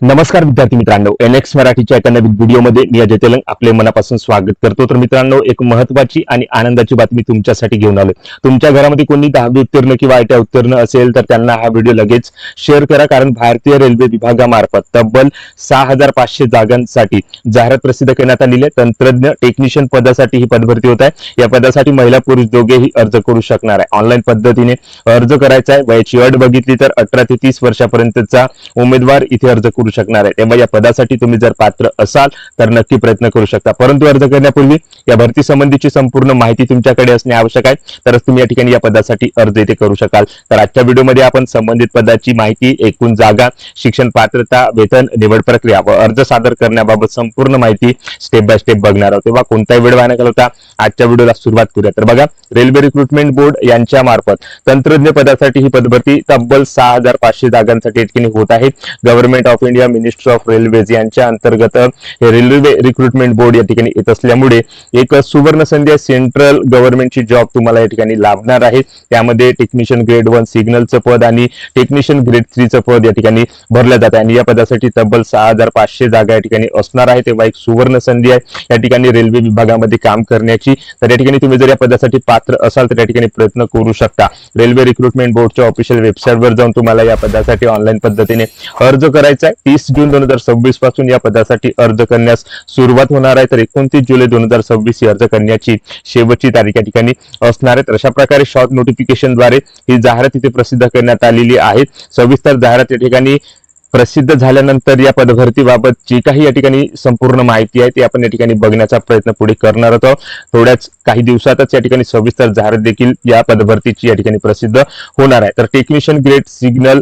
नमस्कार विद्यार्थी मित्रांनो, एनएक्स मराठीच्या एका नवीन व्हिडिओमध्ये मी अजय तेलंग आपले मनापासून स्वागत करतो। तर मित्रांनो, एक महत्त्वाची आणि आनंदाची बातमी तुमच्यासाठी घेऊन आलो। तुमच्या घरामध्ये कोणी 10वी उत्तीर्ण किंवा आयटीआय उत्तीर्ण असेल तर त्यांना हा व्हिडिओ लगेच शेअर करा, कारण भारतीय रेल्वे विभागामार्फत तब्बल 6500 जागांसाठी जाहिरात प्रसिद्ध करण्यात आलेली आहे। तंत्रज्ञ टेक्निशियन पदासाठी ही पदभरती होत आहे। या पदासाठी महिला पुरुष दोघेही अर्ज करू शकणार आहे। ऑनलाईन पद्धतीने अर्ज करायचा आहे। वयाची अट बघितली तर 18 ते 30 वर्षापर्यंतचा उमेदवार इथे अर्ज करू शकणार आहे। तेव्हा या पदासाठी तुम्ही जर पात्र असाल तर नक्की प्रयत्न करू शकता, परंतु अर्ज करण्यापूर्वी या भरती संबंधीची संपूर्ण माहिती तुमच्याकडे असणे आवश्यक आहे, तरच तुम्ही या ठिकाणी या पदासाठी अर्ज इथे करू शकाल। तर आजच्या व्हिडिओमध्ये आपण संबंधित पदाची माहिती, एकूण जागा, शिक्षण पात्रता, वेतन, निवड प्रक्रिया व अर्ज सादर करण्याबाबत संपूर्ण माहिती स्टेप बाय स्टेप बघणार आहोत। तेव्हा कोणताही वेळ वाया न घालवता आजच्या व्हिडिओला सुरुवात करूया। तर बघा, रेल्वे रिक्रुटमेंट बोर्ड यांच्या मार्फत तंत्रज्ञ पदासाठी ही पदभरती तब्बल 6500 जागांसाठी ठिकाणी होत आहे। Government of India, ministry of railways यांच्या अंतर्गत हे रेल्वे रिक्रुटमेंट बोर्ड या ठिकाणी येत असल्यामुळे एक सुवर्ण संधी, सेंट्रल गव्हर्नमेंटची जॉब तुम्हाला या ठिकाणी लाभणार आहे। त्यामध्ये टेक्निशियन ग्रेड 1 सिग्नलचं पद आणि टेक्निशियन ग्रेड 3 चं पद या ठिकाणी भरलं जात आहे आणि या पदासाठी तब्बल 6500 जागा या ठिकाणी असणार आहे। तेव्हा एक सुवर्ण संधी आहे या ठिकाणी रेल्वे विभागामध्ये काम करण्याची। तर या ठिकाणी तुम्ही जर या पदासाठी पात्र असाल तर या ठिकाणी प्रयत्न करू शकता। रेल्वे रिक्रुटमेंट बोर्डच्या ऑफिशियल वेबसाईटवर जाऊन तुम्हाला या पदासाठी ऑनलाईन पद्धतीने अर्ज करायचा आहे। 30 जून 2026 पासून या पदासाठी अर्ज करण्यास सुरुवात होणार आहे, तर 29 जुलै 2026 ही अर्ज करण्याची शेवटची तारीख या ठिकाणी असणार आहे। तर अशा प्रकारे शॉर्ट नोटिफिकेशनद्वारे ही जाहिरात इथे प्रसिद्ध करण्यात आलेली आहे। सविस्तर जाहिरात या ठिकाणी प्रसिद्ध झाल्यानंतर या पदभरतीबाबत जी काही या ठिकाणी संपूर्ण माहिती आहे ती आपण या ठिकाणी बघण्याचा प्रयत्न पुढे करणार आहोत। थोड्याच काही दिवसातच या ठिकाणी सविस्तर जाहिरात देखील या पदभरतीची या ठिकाणी प्रसिद्ध होणार आहे। तर टेक्निशियन ग्रेड सिग्नल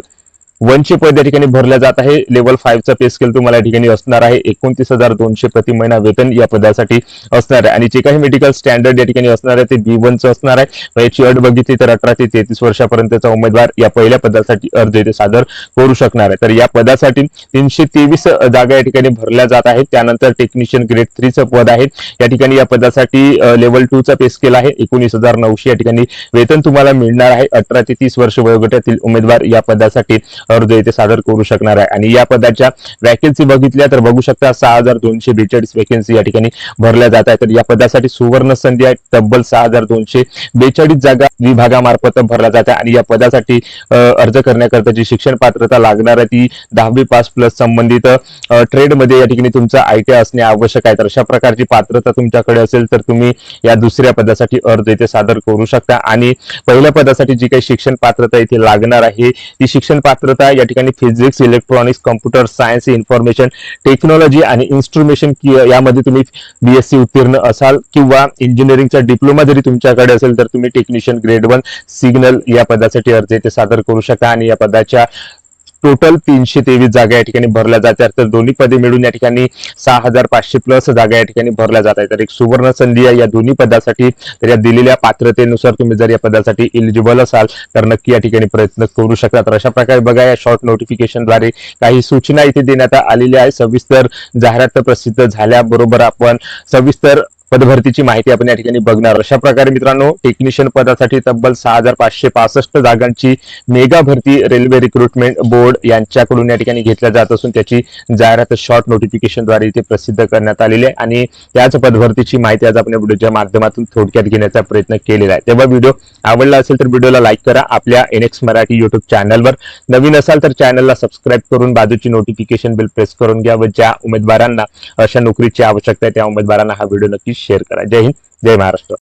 1 चे पद या ठिकाणी भरल्या जात आहे। लेवल 5 चा पे स्केल तुम्हाला या ठिकाणी असणार आहे। 29,200 प्रति महिना वेतन या पदासाठी असणार आहे आणि जे काही मेडिकल स्टँडर्ड या ठिकाणी असणार आहे ते B1 चं असणार आहे। वयाची अट बघितली तर 18 ते 33 वर्षापर्यंतचा उमेदवार या पहिल्या पदासाठी अर्ज इथे सादर करू शकणार आहे। तर या पदासाठी 323 जागा या ठिकाणी भरल्या जात आहेत। त्यानंतर टेक्निशियन ग्रेड 3 चं पद आहे। या ठिकाणी या पदासाठी लेवल 2 चा पे स्केल आहे। 19,900 या ठिकाणी वेतन तुम्हाला मिळणार आहे। 18 ते 30 वर्ष वयोगटातील उमेदवार या पदासाठी अर्ज इथे सादर करू शकणार आहे आणि या पदाच्या वॅकन्सी बघितल्या तर बघू शकता 6242 वॅकन्सी या ठिकाणी भरल्या जात आहेत। तर या पदासाठी सुवर्ण संधी आहे। तब्बल 6242 जागा विभागामार्फत भरल्या जात आहे आणि या पदासाठी अर्ज करण्याकरता जी शिक्षण पात्रता लागणार आहे ती 10वी पास प्लस संबंधित ट्रेड मध्ये या ठिकाणी तुमचा आयटीआय असणे आवश्यक आहे। तर अशा प्रकारची पात्रता तुमच्याकडे असेल तर तुम्ही या दुसऱ्या पदासाठी अर्ज इथे सादर करू शकता आणि पहिल्या पदासाठी जी काही शिक्षण पात्रता इथे लागणार आहे ती शिक्षण पात्रता या ठिकाणी physics, electronics, computer science, information technology आणि इन्स्ट्रुमेंटेशन यामध्ये तुम्ही बीएससी उत्तीर्ण असाल किंवा इंजिनिअरिंगचा डिप्लोमा जरी तुमच्याकडे असेल तर तुम्ही टेक्निशियन ग्रेड 1 सिग्नल या पदासाठी अर्ज इथे सादर करू शकता आणि या पदाच्या टोटल 323 जागा या ठिकाणी भरल्या जातात। तर दोन्ही पदे मिळून या ठिकाणी 6500 प्लस जागा या ठिकाणी भरल्या जात आहेत। तर एक सुवर्ण संधी आहे या दोन्ही पदासाठी। तर या दिलेल्या पात्रतेनुसार तुम्ही जर या पदासाठी इलिजिबल असाल तर नक्की या ठिकाणी प्रयत्न करू शकता। तर अशा प्रकारे बघा, या शॉर्ट नोटिफिकेशनद्वारे काही सूचना इथे देण्यात आलेल्या आहे। सविस्तर जाहिरात प्रसिद्ध झाल्याबरोबर आपण सविस्तर पदभरतीची माहिती आपण या ठिकाणी बघणार। अशा प्रकारे मित्रांनो, टेक्निशियन पदासाठी तब्बल 6565 जागांची मेगा भरती रेल्वे रिक्रुटमेंट बोर्ड यांच्याकडून या ठिकाणी घेतल्या जात असून त्याची जाहिरात शॉर्ट नोटिफिकेशनद्वारे इथे प्रसिद्ध करण्यात आलेली आहे आणि त्याच पदभरतीची माहिती आज आपण व्हिडिओच्या माध्यमातून थोडक्यात घेण्याचा प्रयत्न केलेला आहे। तेव्हा व्हिडिओ आवडला असेल तर व्हिडिओला लाईक करा। आपल्या एनएक्स मराठी युट्यूब चॅनलवर नवीन असाल तर चॅनलला सबस्क्राईब करून बाजूची नोटिफिकेशन बेल प्रेस करून घ्या व ज्या उमेदवारांना अशा नोकरीची आवश्यकता आहे त्या उमेदवारांना हा व्हिडिओ नक्की शेअर करा। जय हिंद, जय महाराष्ट्र।